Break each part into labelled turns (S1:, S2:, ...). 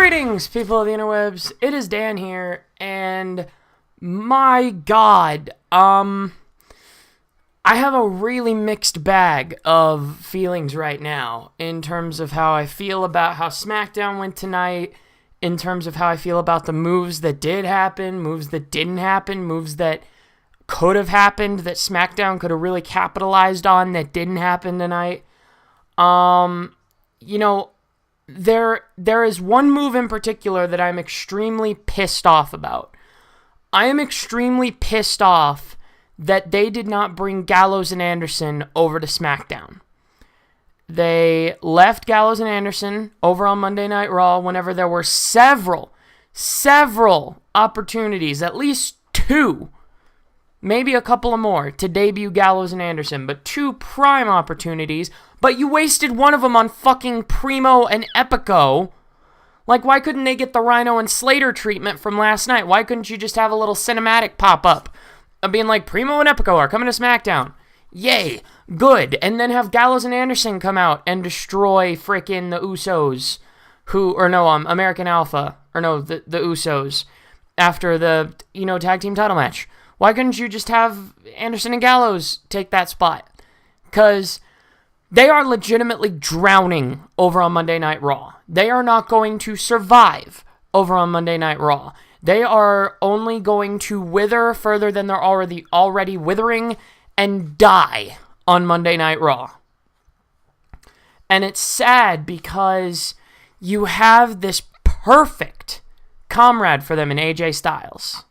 S1: Greetings, people of the interwebs. It is Dan here, and my God, I have a really mixed bag of feelings right now in terms of how I feel about how SmackDown went tonight, in terms of how I feel about the moves that did happen, moves that didn't happen, moves that could have happened, that SmackDown could have really capitalized on that didn't happen tonight. There is one move in particular that I'm extremely pissed off about. I am extremely pissed off that they did not bring Gallows and Anderson over to SmackDown. They left Gallows and Anderson over on Monday Night Raw whenever there were several opportunities, at least two, maybe a couple of more, to debut Gallows and Anderson, but two prime opportunities, but you wasted one of them on fucking Primo and Epico. Like, why couldn't they get the Rhino and Slater treatment from last night? Why couldn't you just have a little cinematic pop-up of being like, Primo and Epico are coming to SmackDown? Yay, good. And then have Gallows and Anderson come out and destroy frickin' the Usos, American Alpha, the Usos, after the, tag team title match. Why couldn't you just have Anderson and Gallows take that spot? Because they are legitimately drowning over on Monday Night Raw. They are not going to survive over on Monday Night Raw. They are only going to wither further than they're already withering and die on Monday Night Raw. And it's sad because you have this perfect comrade for them in AJ Styles.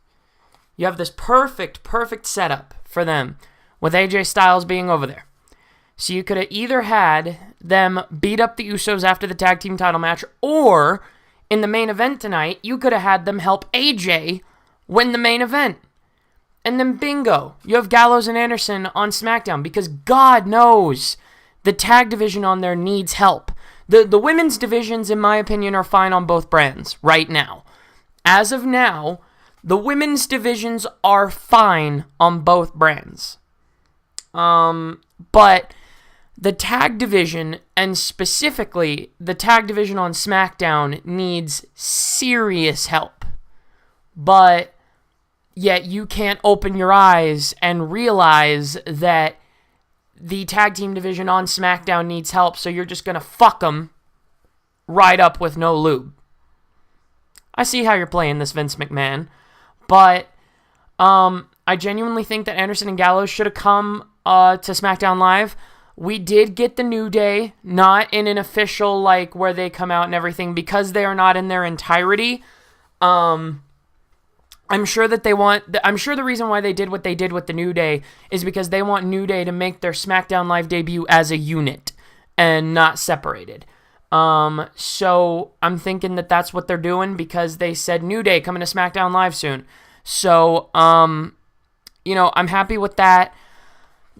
S1: You have this perfect setup for them with AJ Styles being over there. So you could have either had them beat up the Usos after the tag team title match, or in the main event tonight, you could have had them help AJ win the main event. And then bingo, you have Gallows and Anderson on SmackDown, because God knows the tag division on there needs help. The women's divisions, in my opinion, are fine on both brands right now. As of now, the women's divisions are fine on both brands. But the tag division, and specifically the tag division on SmackDown, needs serious help. But yet you can't open your eyes and realize that the tag team division on SmackDown needs help, so you're just going to fuck them right up with no lube. I see how you're playing this, Vince McMahon. But I genuinely think that Anderson and Gallows should have come to SmackDown Live. We did get the New Day, not in an official, where they come out and everything, because they are not in their entirety. I'm sure the reason why they did what they did with the New Day is because they want New Day to make their SmackDown Live debut as a unit and not separated. So I'm thinking that that's what they're doing, because they said New Day coming to SmackDown Live soon. So, I'm happy with that.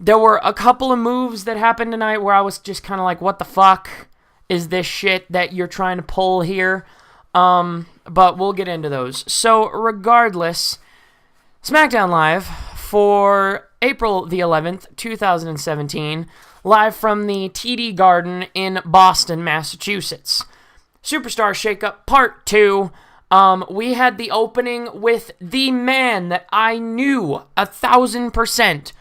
S1: There were a couple of moves that happened tonight where I was just kind of like, what the fuck is this shit that you're trying to pull here? But we'll get into those. So regardless, SmackDown Live for April the 11th, 2017, live from the TD Garden in Boston, Massachusetts. Superstar Shakeup Part 2. We had the opening with the man that I knew 1,000%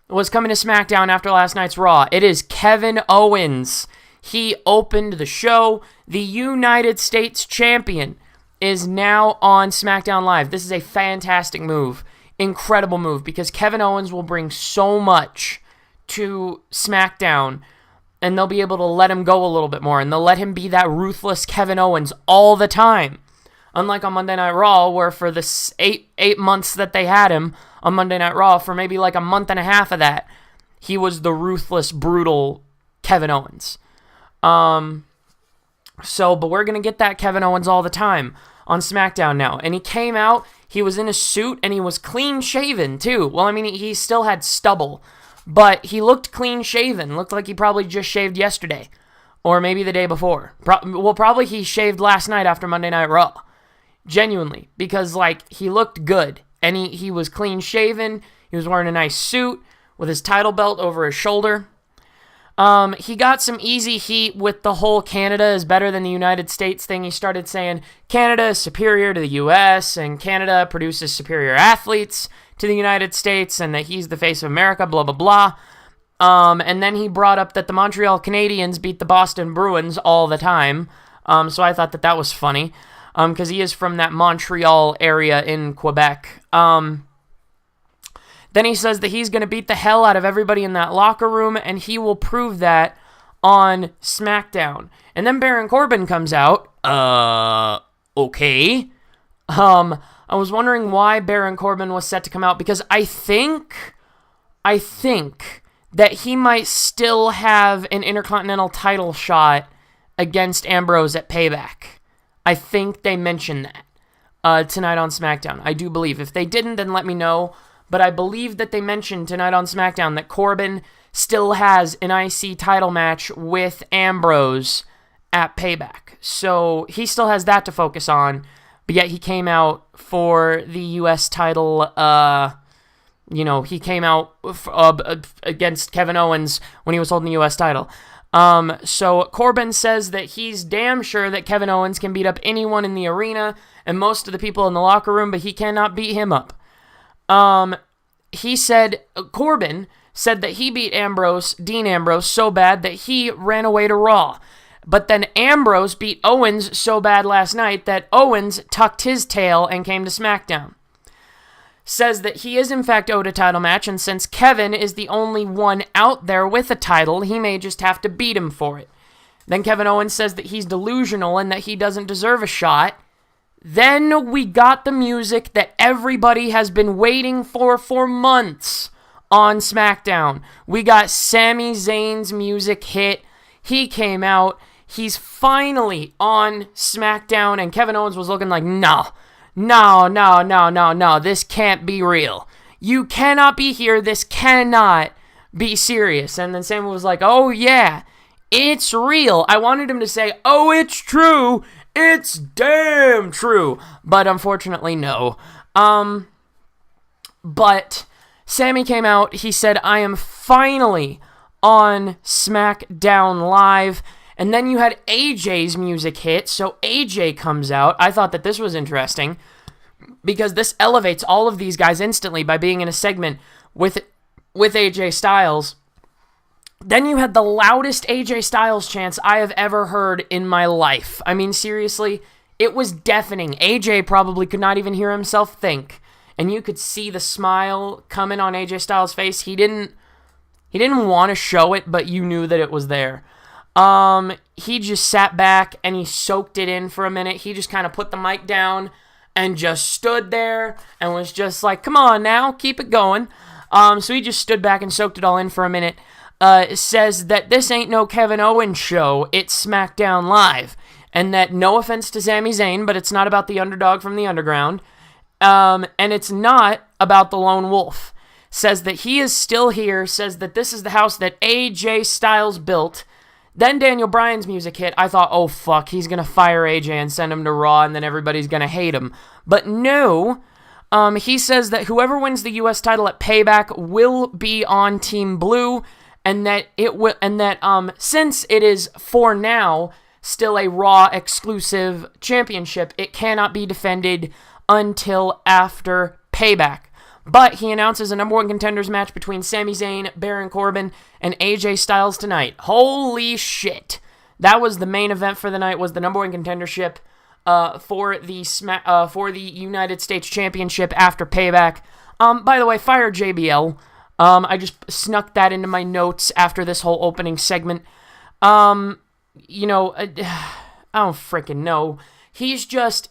S1: was coming to SmackDown after last night's Raw. It is Kevin Owens. He opened the show. The United States Champion is now on SmackDown Live. This is a fantastic move. Incredible move, because Kevin Owens will bring so much to SmackDown, and they'll be able to let him go a little bit more, and they'll let him be that ruthless Kevin Owens all the time. Unlike on Monday Night Raw, where for the eight months that they had him on Monday Night Raw, for maybe a month and a half of that, he was the ruthless, brutal Kevin Owens. But we're going to get that Kevin Owens all the time on SmackDown now. And he came out, he was in a suit, and he was clean shaven too. Well, he still had stubble, but he looked clean shaven. Looked like he probably just shaved yesterday, or maybe the day before. Probably he shaved last night after Monday Night Raw. Genuinely, because he looked good, and he was clean shaven. He was wearing a nice suit with his title belt over his shoulder. He got some easy heat with the whole Canada is better than the United States thing. He started saying Canada is superior to the U.S. and Canada produces superior athletes to the United States and that he's the face of America, blah, blah, blah. And then he brought up that the Montreal Canadiens beat the Boston Bruins all the time. So I thought that was funny because he is from that Montreal area in Quebec. Then he says that he's going to beat the hell out of everybody in that locker room, and he will prove that on SmackDown. And then Baron Corbin comes out. Okay. I was wondering why Baron Corbin was set to come out, because I think that he might still have an Intercontinental title shot against Ambrose at Payback. I think they mentioned that tonight on SmackDown. I do believe. If they didn't, then let me know. But I believe that they mentioned tonight on SmackDown that Corbin still has an IC title match with Ambrose at Payback. So he still has that to focus on, but yet he came out for the U.S. title. He came out against Kevin Owens when he was holding the U.S. title. So Corbin says that he's damn sure that Kevin Owens can beat up anyone in the arena and most of the people in the locker room, but he cannot beat him up. Corbin said that he beat Dean Ambrose, so bad that he ran away to Raw. But then Ambrose beat Owens so bad last night that Owens tucked his tail and came to SmackDown. Says that he is in fact owed a title match, and since Kevin is the only one out there with a title, he may just have to beat him for it. Then Kevin Owens says that he's delusional and that he doesn't deserve a shot. Then we got the music that everybody has been waiting for months on SmackDown. We got Sami Zayn's music hit. He came out. He's finally on SmackDown, and Kevin Owens was looking like, no, this can't be real. You cannot be here. This cannot be serious. And then Sami was like, oh yeah, it's real. I wanted him to say, oh, it's true. It's damn true. But unfortunately, no. But Sami came out. He said, I am finally on SmackDown Live. And then you had AJ's music hit. So AJ comes out. I thought that this was interesting because this elevates all of these guys instantly by being in a segment with AJ Styles. Then you had the loudest AJ Styles chants I have ever heard in my life. I mean, seriously, it was deafening. AJ probably could not even hear himself think. And you could see the smile coming on AJ Styles' face. He didn't want to show it, but you knew that it was there. He just sat back and he soaked it in for a minute. He just kind of put the mic down and just stood there and was just like, come on now, keep it going. So he just stood back and soaked it all in for a minute. Says that this ain't no Kevin Owens show, it's SmackDown Live. And that, no offense to Sami Zayn, but it's not about the underdog from the underground. And it's not about the lone wolf. Says that he is still here, says that this is the house that AJ Styles built. Then Daniel Bryan's music hit. I thought, oh fuck, he's gonna fire AJ and send him to Raw and then everybody's gonna hate him. But no, he says that whoever wins the US title at Payback will be on Team Blue. And that since it is for now still a Raw exclusive championship, it cannot be defended until after Payback. But he announces a number one contenders match between Sami Zayn, Baron Corbin, and AJ Styles tonight. Holy shit! That was the main event for the night. Was the number one contendership for the United States Championship after Payback. By the way, fire JBL. I just snuck that into my notes after this whole opening segment. I don't freaking know. He's just,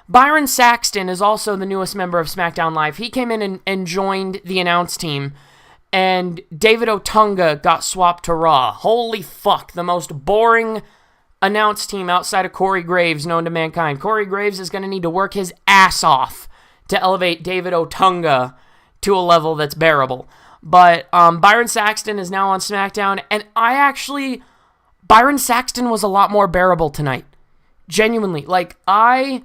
S1: Byron Saxton is also the newest member of SmackDown Live. He came in and joined the announce team, and David Otunga got swapped to Raw. Holy fuck, the most boring announce team outside of Corey Graves known to mankind. Corey Graves is going to need to work his ass off to elevate David Otunga to a level that's bearable. But Byron Saxton is now on SmackDown, and Byron Saxton was a lot more bearable tonight. Genuinely. I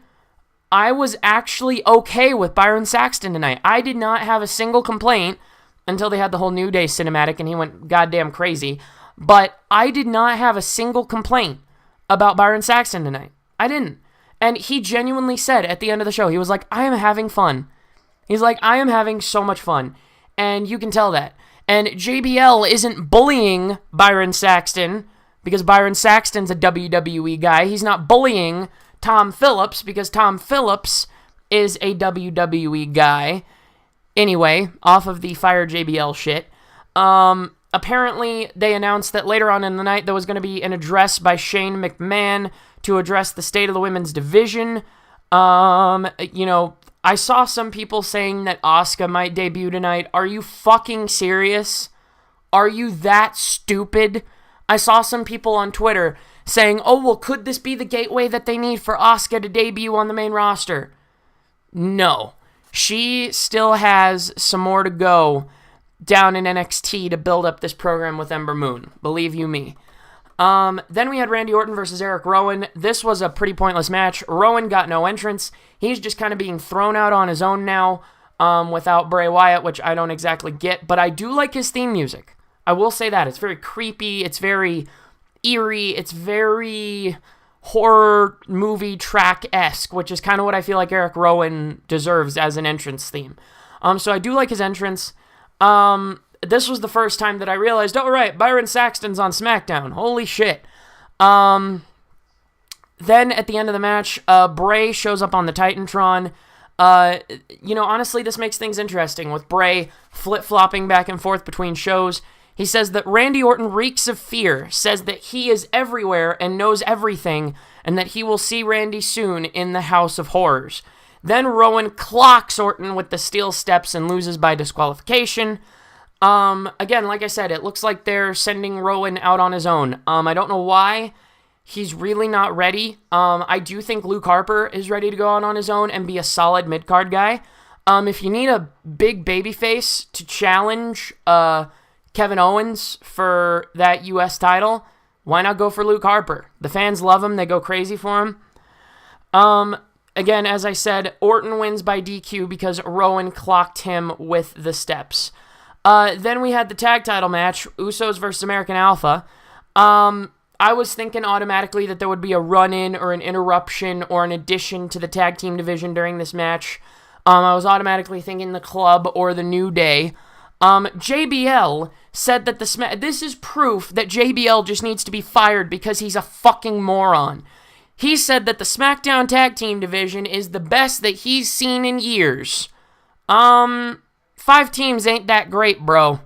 S1: was actually okay with Byron Saxton tonight. I did not have a single complaint until they had the whole New Day cinematic and he went goddamn crazy. but I did not have a single complaint about Byron Saxton tonight. I didn't. And he genuinely said at the end of the show, he was like, I am having fun. He's like, I am having so much fun. And you can tell that. And JBL isn't bullying Byron Saxton because Byron Saxton's a WWE guy. He's not bullying Tom Phillips because Tom Phillips is a WWE guy. Anyway, off of the Fire JBL shit. Apparently, they announced that later on in the night there was going to be an address by Shane McMahon to address the state of the women's division. I saw some people saying that Asuka might debut tonight. Are you fucking serious? Are you that stupid? I saw some people on Twitter saying, oh, well, could this be the gateway that they need for Asuka to debut on the main roster? No. She still has some more to go down in NXT to build up this program with Ember Moon. Believe you me. Then we had Randy Orton versus Eric Rowan. This was a pretty pointless match. Rowan got no entrance. He's just kind of being thrown out on his own now without Bray Wyatt, which I don't exactly get. But I do like his theme music. I will say that. It's very creepy. It's very eerie. It's very horror movie track-esque, which is kind of what I feel like Eric Rowan deserves as an entrance theme. So I do like his entrance. This was the first time that I realized, oh, right, Byron Saxton's on SmackDown. Holy shit. Then at the end of the match, Bray shows up on the Titantron. Honestly, this makes things interesting with Bray flip-flopping back and forth between shows. He says that Randy Orton reeks of fear, says that he is everywhere and knows everything, and that he will see Randy soon in the House of Horrors. Then Rowan clocks Orton with the steel steps and loses by disqualification. Again, like I said, it looks like they're sending Rowan out on his own. I don't know why. He's really not ready. I do think Luke Harper is ready to go out on his own and be a solid mid-card guy. If you need a big babyface to challenge Kevin Owens for that U.S. title, why not go for Luke Harper? The fans love him. They go crazy for him. Again, as I said, Orton wins by DQ because Rowan clocked him with the steps. Then we had the tag title match, Usos versus American Alpha. I was thinking automatically that there would be a run-in or an interruption or an addition to the tag team division during this match. I was automatically thinking the Club or the New Day. JBL said that this is proof that JBL just needs to be fired because he's a fucking moron. He said that the SmackDown tag team division is the best that he's seen in years. 5 teams ain't that great, bro.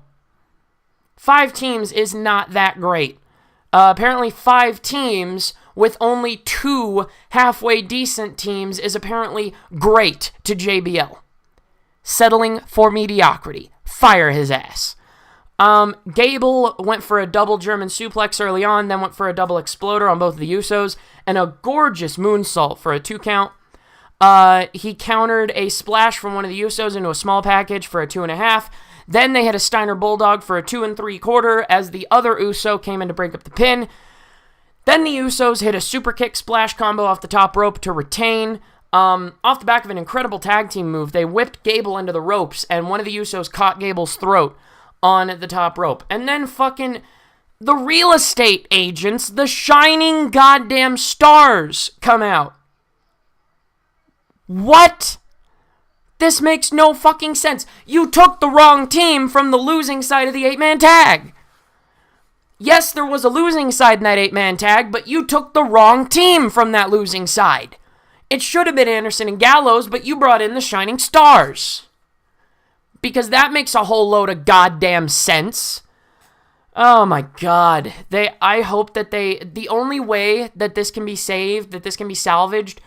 S1: 5 teams is not that great. Apparently 5 teams with only 2 halfway decent teams is apparently great to JBL. Settling for mediocrity. Fire his ass. Gable went for a double German suplex early on, then went for a double exploder on both of the Usos, and a gorgeous moonsault for a 2 count. He countered a splash from one of the Usos into a small package for a 2.5. Then they had a Steiner Bulldog for a 2 3/4 as the other Uso came in to break up the pin. Then the Usos hit a super kick splash combo off the top rope to retain. Off the back of an incredible tag team move, they whipped Gable into the ropes, and one of the Usos caught Gable's throat on the top rope. And then fucking the real estate agents, the shining goddamn stars, come out. What? This makes no fucking sense. You took the wrong team from the losing side of the 8-man tag. Yes, there was a losing side in that 8-man tag, but you took the wrong team from that losing side. It should have been Anderson and Gallows, but you brought in the Shining Stars. Because that makes a whole load of goddamn sense. Oh my god. I hope that the only way that this can be saved, that this can be salvaged,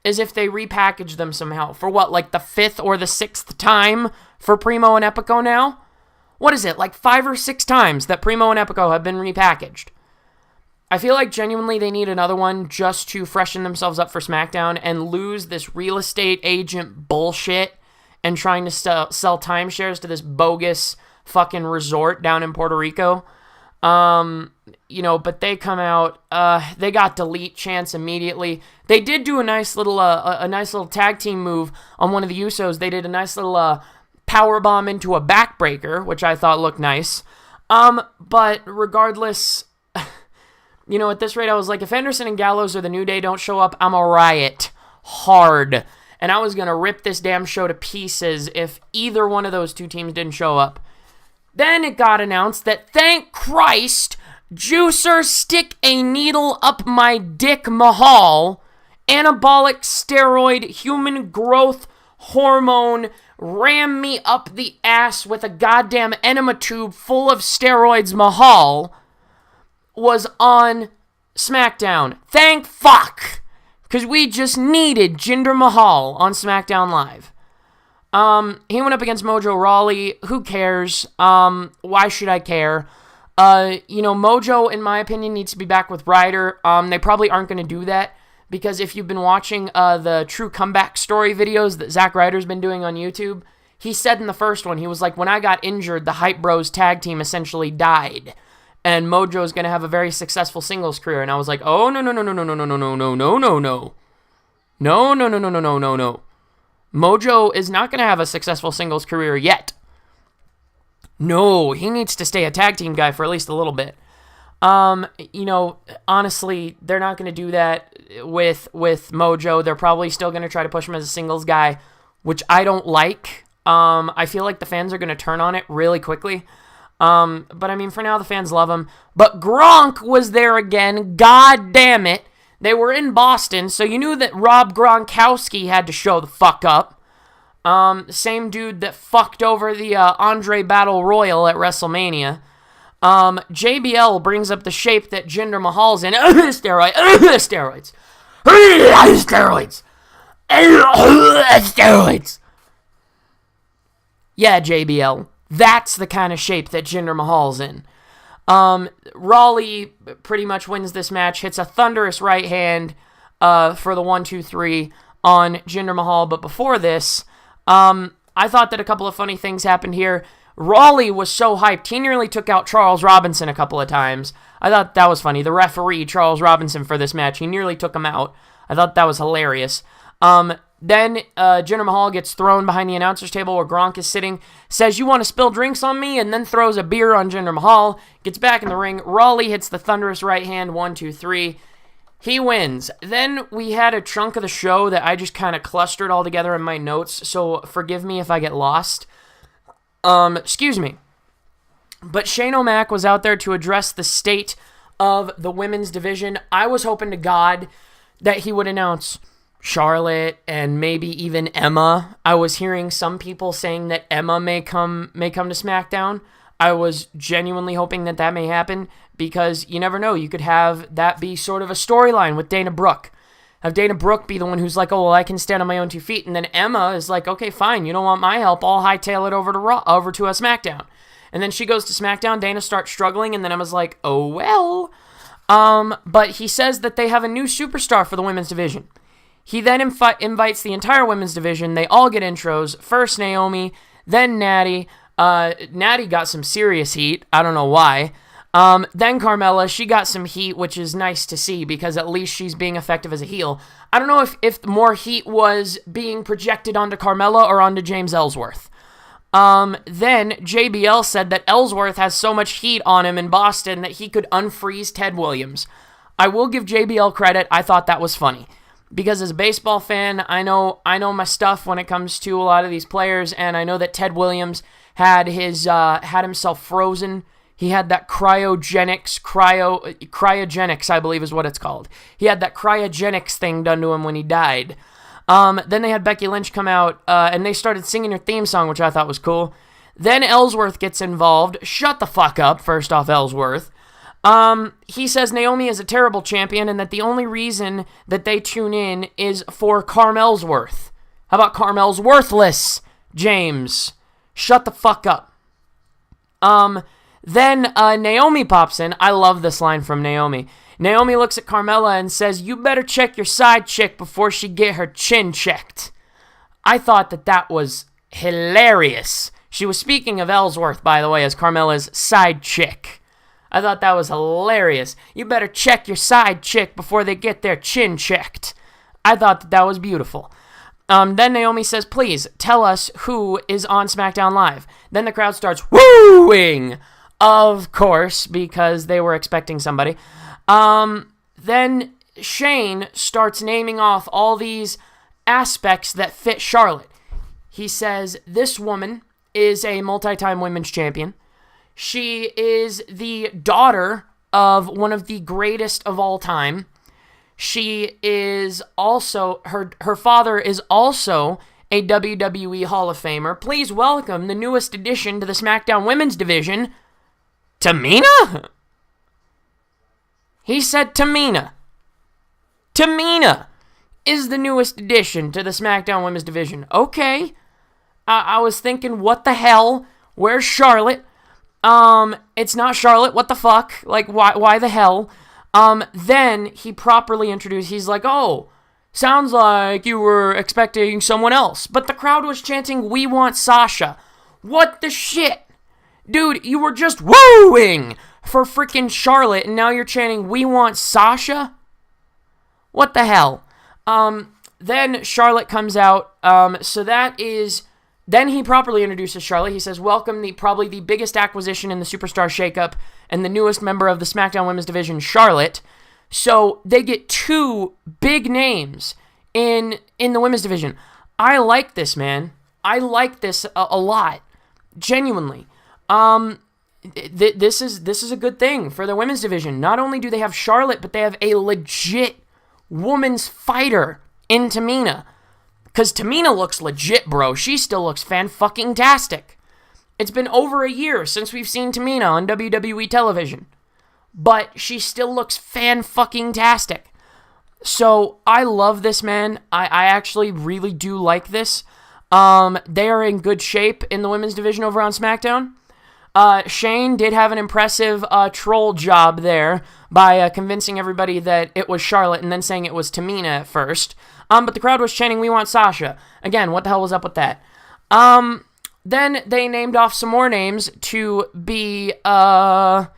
S1: is if they repackage them somehow. For what, like the 5th or the 6th time for Primo and Epico now? What is it, like 5 or 6 times that Primo and Epico have been repackaged? I feel like genuinely they need another one just to freshen themselves up for SmackDown and lose this real estate agent bullshit and trying to sell timeshares to this bogus fucking resort down in Puerto Rico. But they come out, they got delete chance immediately. They did do a nice little tag team move on one of the Usos. They did a nice little power bomb into a backbreaker, which I thought looked nice. But regardless, at this rate, I was like, if Anderson and Gallows or the New Day don't show up, I'm a riot. Hard. And I was going to rip this damn show to pieces if either one of those two teams didn't show up. Then it got announced that, thank Christ, Juicer stick a needle up my dick Mahal, anabolic steroid, human growth hormone, ram me up the ass with a goddamn enema tube full of steroids Mahal, was on SmackDown. Thank fuck! Because we just needed Jinder Mahal on SmackDown Live. He went up against Mojo Rawley. Who cares? Why should I care? Mojo, in my opinion, needs to be back with Ryder. They probably aren't going to do that, because if you've been watching the True Comeback Story videos that Zack Ryder's been doing on YouTube, he said in the first one, he was like, when I got injured, the Hype Bros tag team essentially died. And Mojo's going to have a very successful singles career. And I was like, oh, no. Mojo is not going to have a successful singles career yet. No, he needs to stay a tag team guy for at least a little bit. Honestly, they're not going to do that with Mojo. They're probably still going to try to push him as a singles guy, which I don't like. I feel like the fans are going to turn on it really quickly. But I mean, for now, the fans love him. But Gronk was there again. God damn it. They were in Boston, so you knew that Rob Gronkowski had to show the fuck up. Same dude that fucked over the Andre Battle Royal at WrestleMania. JBL brings up the shape that Jinder Mahal's in. Steroids. Yeah, JBL. That's the kind of shape that Jinder Mahal's in. Rawley pretty much wins this match, hits a thunderous right hand for the 1-2-3 on Jinder Mahal. But before this, I thought that a couple of funny things happened here. Rawley was so hyped, he nearly took out Charles Robinson a couple of times. I thought that was funny. The referee, Charles Robinson, for this match, he nearly took him out. I thought that was hilarious. Then Jinder Mahal gets thrown behind the announcer's table where Gronk is sitting, says, "You want to spill drinks on me?" and then throws a beer on Jinder Mahal, gets back in the ring. Rawley hits the thunderous right hand, 1-2-3. He wins. Then we had a chunk of the show that I just kind of clustered all together in my notes, so forgive me if I get lost. Excuse me. But Shane O'Mac was out there to address the state of the women's division. I was hoping to God that he would announce Charlotte and maybe even Emma. I was hearing some people saying that Emma may come to SmackDown. I was genuinely hoping that may happen, because you never know. You could have that be sort of a storyline with Dana Brooke. Have Dana Brooke be the one who's like, oh, well, I can stand on my own 2 feet. And then Emma is like, okay, fine, you don't want my help. I'll hightail it over to a SmackDown. And then she goes to SmackDown. Dana starts struggling, and then Emma's like, oh, well. But he says that they have a new superstar for the women's division. He then invites the entire women's division. They all get intros. First Naomi, then Natty. Natty got some serious heat. I don't know why. Then Carmella, she got some heat, which is nice to see, because at least she's being effective as a heel. I don't know if more heat was being projected onto Carmella or onto James Ellsworth. Then JBL said that Ellsworth has so much heat on him in Boston that he could unfreeze Ted Williams. I will give JBL credit. I thought that was funny, because as a baseball fan, I know my stuff when it comes to a lot of these players, and I know that Ted Williams had himself frozen. He had that cryogenics, I believe is what it's called. He had that cryogenics thing done to him when he died. Then they had Becky Lynch come out, and they started singing her theme song, which I thought was cool. Then Ellsworth gets involved. Shut the fuck up, first off, Ellsworth. He says Naomi is a terrible champion, and that the only reason that they tune in is for Carmel'sworth. How about Carmel's worthless, James? Shut the fuck up. Then Naomi pops in. I love this line from Naomi. Naomi looks at Carmella and says, "You better check your side chick before she get her chin checked." I thought that was hilarious. She was speaking of Ellsworth, by the way, as Carmella's side chick. I thought that was hilarious. You better check your side chick before they get their chin checked. I thought that was beautiful. Then Naomi says, "Please tell us who is on SmackDown Live." Then the crowd starts wooing. Of course, because they were expecting somebody. Then Shane starts naming off all these aspects that fit Charlotte. He says, this woman is a multi-time women's champion. She is the daughter of one of the greatest of all time. She is also, her father is also a WWE Hall of Famer. Please welcome the newest addition to the SmackDown Women's Division, Tamina? He said Tamina. Tamina is the newest addition to the SmackDown Women's Division. Okay. I was thinking, what the hell? Where's Charlotte? It's not Charlotte. What the fuck? Like, why the hell? Then he properly introduced, he's like, oh, sounds like you were expecting someone else. But the crowd was chanting, we want Sasha. What the shit? Dude, you were just wooing for freaking Charlotte, and now you're chanting, we want Sasha? What the hell? Then Charlotte comes out, then he properly introduces Charlotte. He says, welcome probably the biggest acquisition in the Superstar Shakeup and the newest member of the SmackDown Women's Division, Charlotte. So they get two big names in the Women's Division. I like this, man. I like this a lot. Genuinely. This is a good thing for the Women's Division. Not only do they have Charlotte, but they have a legit woman's fighter in Tamina. Because Tamina looks legit, bro. She still looks fan-fucking-tastic. It's been over a year since we've seen Tamina on WWE television. But she still looks fan-fucking-tastic. So, I love this, man. I actually really do like this. They are in good shape in the women's division over on SmackDown. Shane did have an impressive troll job there by convincing everybody that it was Charlotte and then saying it was Tamina at first. But the crowd was chanting, we want Sasha. Again, what the hell was up with that? Then they named off some more names to be, sent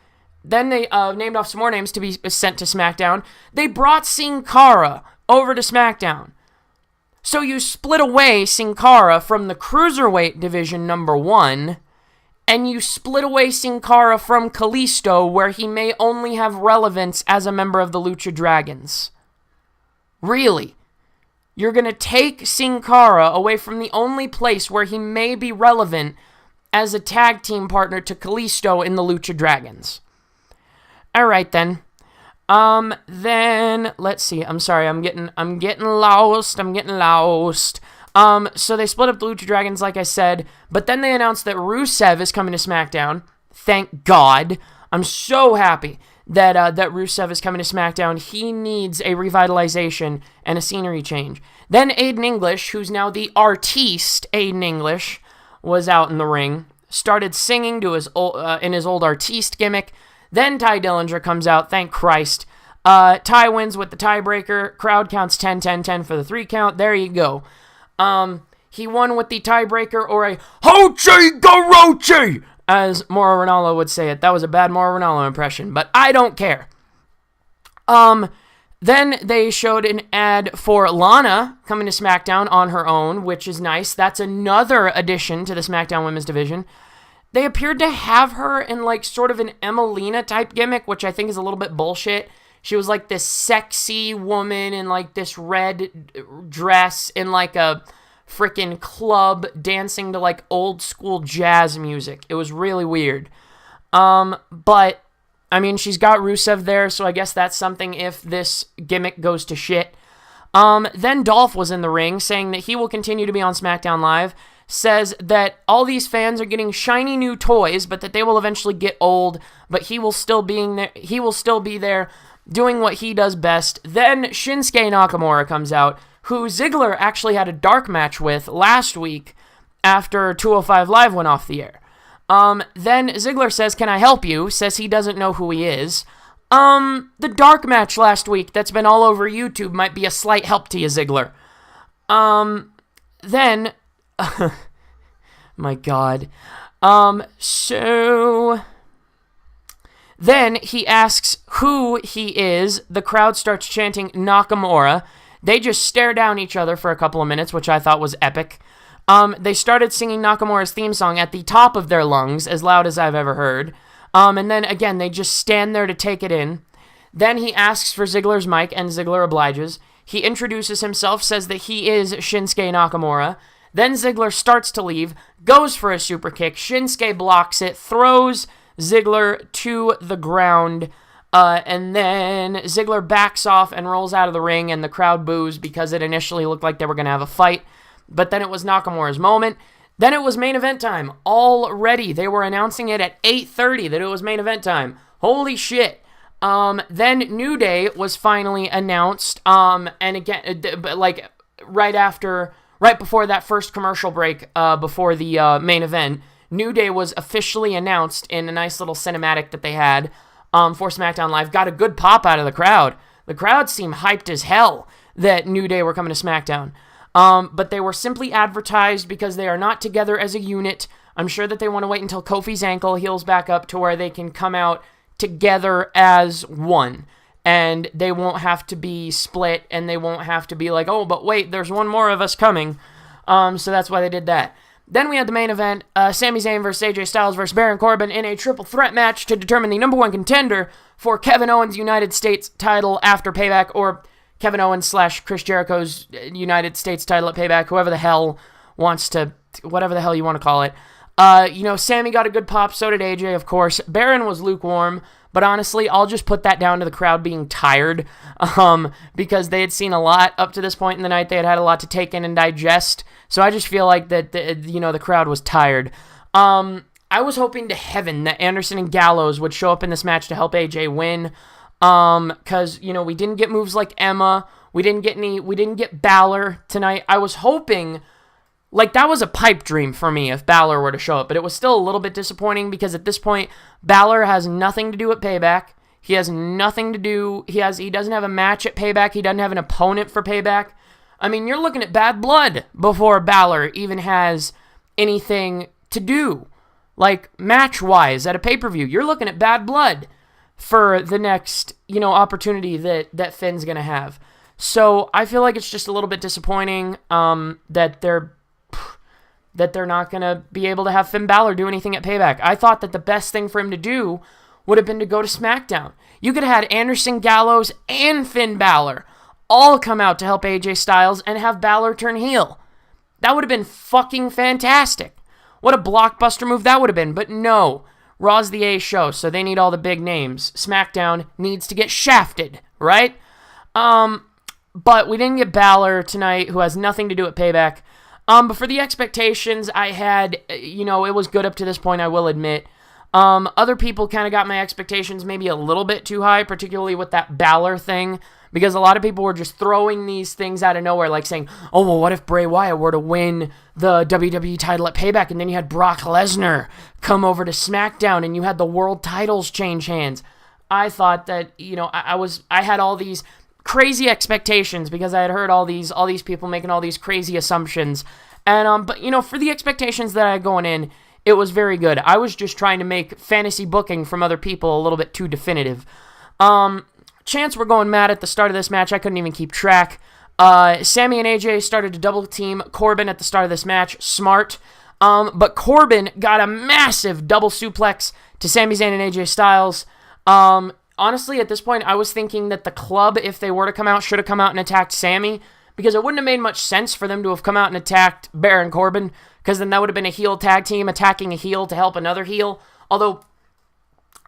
S1: to SmackDown. They brought Sin Cara over to SmackDown. So you split away Sin Cara from the Cruiserweight division number 1, and you split away Sin Cara from Kalisto, where he may only have relevance as a member of the Lucha Dragons. Really? You're going to take Sin Cara away from the only place where he may be relevant as a tag team partner to Kalisto in the Lucha Dragons. Alright then. Then, let's see. I'm sorry, I'm getting lost. So they split up the Lucha Dragons, like I said, but then they announced that Rusev is coming to SmackDown. Thank God. I'm so happy that Rusev is coming to SmackDown. He needs a revitalization and a scenery change. Then Aiden English, who's now the artiste Aiden English, was out in the ring, started singing to in his old artiste gimmick. Then Ty Dillinger comes out, thank Christ. Ty wins with the tiebreaker. Crowd counts 10-10-10 for the 3 count. There you go. He won with the tiebreaker, or a Hochi Gorochi, as Mauro Ranallo would say it. That was a bad Mauro Ranallo impression, but I don't care. Then they showed an ad for Lana coming to SmackDown on her own, which is nice. That's another addition to the SmackDown Women's Division. They appeared to have her in like sort of an Emelina type gimmick, which I think is a little bit bullshit. She was like this sexy woman in like this red dress in like a freaking club dancing to like old school jazz music. It was really weird. But I mean, she's got Rusev there, so I guess that's something if this gimmick goes to shit. Then Dolph was in the ring saying that he will continue to be on SmackDown Live, says that all these fans are getting shiny new toys, but that they will eventually get old, but he will still be there doing what he does best. Then Shinsuke Nakamura comes out, who Ziggler actually had a dark match with last week after 205 Live went off the air. Then Ziggler says, can I help you? Says he doesn't know who he is. The dark match last week that's been all over YouTube might be a slight help to you, Ziggler. Then, my God. Then he asks who he is. The crowd starts chanting Nakamura. They just stare down each other for a couple of minutes, which I thought was epic. They started singing Nakamura's theme song at the top of their lungs, as loud as I've ever heard. And then, again, they just stand there to take it in. Then he asks for Ziggler's mic, and Ziggler obliges. He introduces himself, says that he is Shinsuke Nakamura. Then Ziggler starts to leave, goes for a super kick. Shinsuke blocks it, throws Ziggler to the ground, and then Ziggler backs off and rolls out of the ring, and the crowd boos because it initially looked like they were going to have a fight. But then it was Nakamura's moment. Then it was main event time already. They were announcing it at 8:30 that it was main event time. Holy shit. Then New Day was finally announced, and again, like, right before that first commercial break, before the main event, New Day was officially announced in a nice little cinematic that they had for SmackDown Live. Got a good pop out of the crowd. The crowd seemed hyped as hell that New Day were coming to SmackDown. But they were simply advertised because they are not together as a unit. I'm sure that they want to wait until Kofi's ankle heals back up to where they can come out together as one. And they won't have to be split, and they won't have to be like, oh, but wait, there's one more of us coming. So that's why they did that. Then we had the main event, Sami Zayn versus AJ Styles versus Baron Corbin in a triple threat match to determine the number one contender for Kevin Owens' United States title after Payback, or Kevin Owens / Chris Jericho's United States title at Payback, whoever the hell wants to, whatever the hell you want to call it. Sammy got a good pop, so did AJ, of course. Baron was lukewarm, but honestly, I'll just put that down to the crowd being tired, because they had seen a lot up to this point in the night. They had had a lot to take in and digest, so I just feel like that, the crowd was tired. I was hoping to heaven that Anderson and Gallows would show up in this match to help AJ win, because, we didn't get moves like Emma, we didn't get Balor tonight. I was hoping, like, that was a pipe dream for me if Balor were to show up, but it was still a little bit disappointing because at this point, Balor has nothing to do at Payback. He has nothing to do, he doesn't have a match at Payback, he doesn't have an opponent for Payback. I mean, you're looking at Bad Blood before Balor even has anything to do, like, match-wise at a pay-per-view. You're looking at Bad Blood for the next, opportunity that Finn's gonna have. So I feel like it's just a little bit disappointing that they're not going to be able to have Finn Balor do anything at Payback. I thought that the best thing for him to do would have been to go to SmackDown. You could have had Anderson, Gallows, and Finn Balor all come out to help AJ Styles and have Balor turn heel. That would have been fucking fantastic. What a blockbuster move that would have been. But no, Raw's the A show, so they need all the big names. SmackDown needs to get shafted, right? But we didn't get Balor tonight, who has nothing to do at Payback. But for the expectations I had, it was good up to this point, I will admit. Other people kind of got my expectations maybe a little bit too high, particularly with that Balor thing, because a lot of people were just throwing these things out of nowhere, like saying, oh, well, what if Bray Wyatt were to win the WWE title at Payback, and then you had Brock Lesnar come over to SmackDown, and you had the world titles change hands? I thought that, I had all these crazy expectations because I had heard all these people making all these crazy assumptions, and but for the expectations that I had going in, it was very good. I was just trying to make fantasy booking from other people a little bit too definitive. Chants were going mad at the start of this match. I couldn't even keep track. Sammy and AJ started to double team Corbin at the start of this match. Smart. But Corbin got a massive double suplex to Sami Zayn and AJ Styles. Honestly, at this point, I was thinking that the club, if they were to come out, should have come out and attacked Sammy, because it wouldn't have made much sense for them to have come out and attacked Baron Corbin, because then that would have been a heel tag team attacking a heel to help another heel. Although,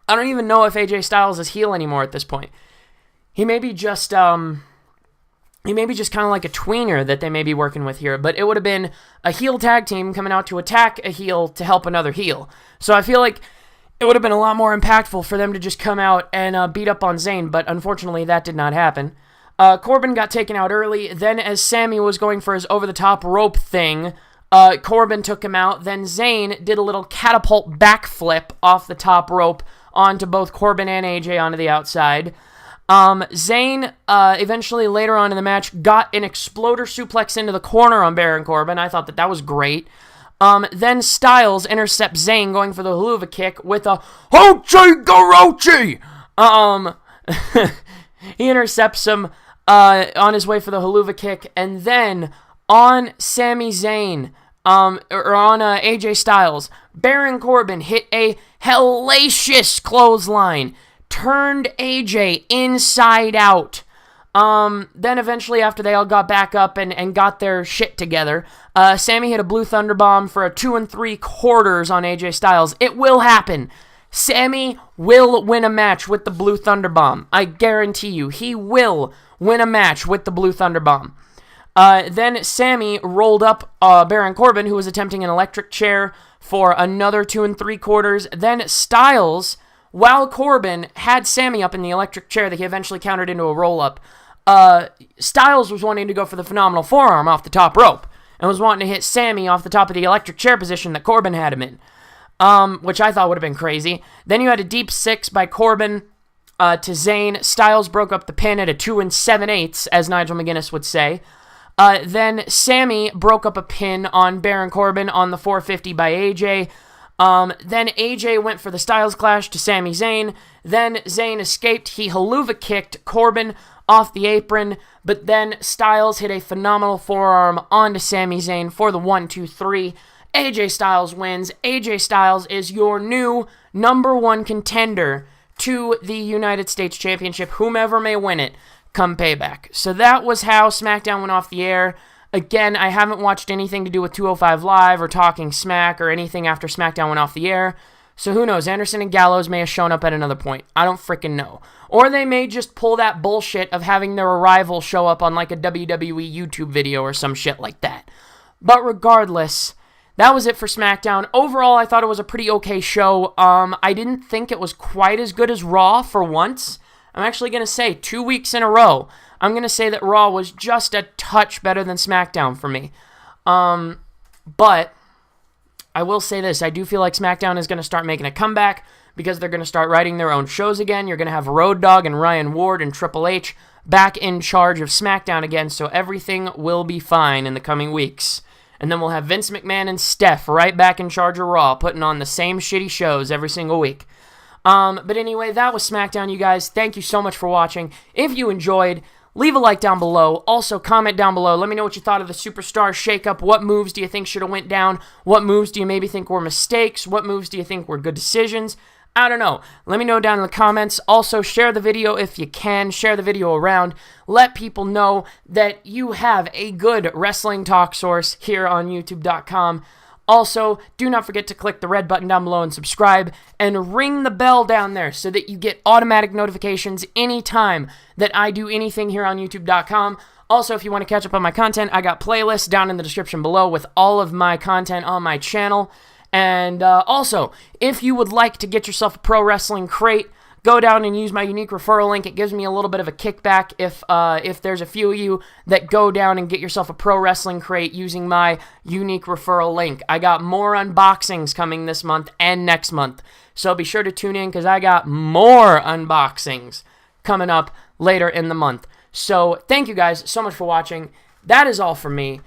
S1: I don't even know if AJ Styles is heel anymore at this point. He may be just kind of like a tweener that they may be working with here, but it would have been a heel tag team coming out to attack a heel to help another heel. So I feel like it would have been a lot more impactful for them to just come out and beat up on Zayn, but unfortunately that did not happen. Corbin got taken out early, then as Sammy was going for his over-the-top rope thing, Corbin took him out, then Zayn did a little catapult backflip off the top rope onto both Corbin and AJ onto the outside. Zayn, eventually later on in the match, got an exploder suplex into the corner on Baron Corbin. I thought that was great. Then Styles intercepts Zayn going for the haluva kick with a Hochi Garochi! He intercepts him, on his way for the haluva kick, and then on Sami Zayn, or on AJ Styles. Baron Corbin hit a hellacious clothesline, turned AJ inside out. Then eventually, after they all got back up and got their shit together, Sammy hit a Blue Thunder Bomb for a 2 3/4 on AJ Styles. It will happen. Sammy will win a match with the Blue Thunder Bomb. I guarantee you, he will win a match with the Blue Thunder Bomb. Then Sammy rolled up Baron Corbin, who was attempting an electric chair, for another 2 3/4. Then Styles, while Corbin had Sammy up in the electric chair that he eventually countered into a roll-up, Styles was wanting to go for the phenomenal forearm off the top rope and was wanting to hit Sammy off the top of the electric chair position that Corbin had him in, which I thought would have been crazy. Then you had a deep 6 by Corbin to Zayn. Styles broke up the pin at a 2 7/8, as Nigel McGuinness would say. Then Sammy broke up a pin on Baron Corbin on the 450 by AJ. Then AJ went for the Styles Clash to Sami Zayn. Then Zayn escaped. He haluva kicked Corbin off the apron, but then Styles hit a phenomenal forearm onto Sami Zayn for the 1 2 3. AJ Styles wins. AJ Styles is your new #1 contender to the United States Championship, whomever may win it come Payback. So that was how SmackDown went off the air. Again, I haven't watched anything to do with 205 Live or Talking Smack or anything after SmackDown went off the air. So who knows? Anderson and Gallows may have shown up at another point. I don't freaking know. Or they may just pull that bullshit of having their rival show up on like a WWE YouTube video or some shit like that. But regardless, that was it for SmackDown. Overall, I thought it was a pretty okay show. I didn't think it was quite as good as Raw for once. I'm actually going to say 2 weeks in a row, I'm going to say that Raw was just a touch better than SmackDown for me. But I will say this. I do feel like SmackDown is going to start making a comeback because they're going to start writing their own shows again. You're going to have Road Dogg and Ryan Ward and Triple H back in charge of SmackDown again, so everything will be fine in the coming weeks. And then we'll have Vince McMahon and Steph right back in charge of Raw, putting on the same shitty shows every single week. But anyway, that was SmackDown, you guys. Thank you so much for watching. If you enjoyed, leave a like down below. Also, comment down below. Let me know what you thought of the Superstar Shakeup. What moves do you think should have went down? What moves do you maybe think were mistakes? What moves do you think were good decisions? I don't know. Let me know down in the comments. Also, share the video if you can. Share the video around. Let people know that you have a good wrestling talk source here on YouTube.com. Also, do not forget to click the red button down below and subscribe, and ring the bell down there so that you get automatic notifications anytime that I do anything here on YouTube.com. Also, if you want to catch up on my content, I got playlists down in the description below with all of my content on my channel. And also, if you would like to get yourself a pro wrestling crate, go down and use my unique referral link. It gives me a little bit of a kickback if there's a few of you that go down and get yourself a pro wrestling crate using my unique referral link. I got more unboxings coming this month and next month, so be sure to tune in because I got more unboxings coming up later in the month. So thank you guys so much for watching. That is all from me.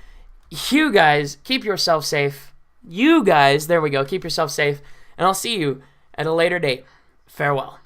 S1: You guys, keep yourself safe. You guys, there we go, keep yourself safe, and I'll see you at a later date. Farewell.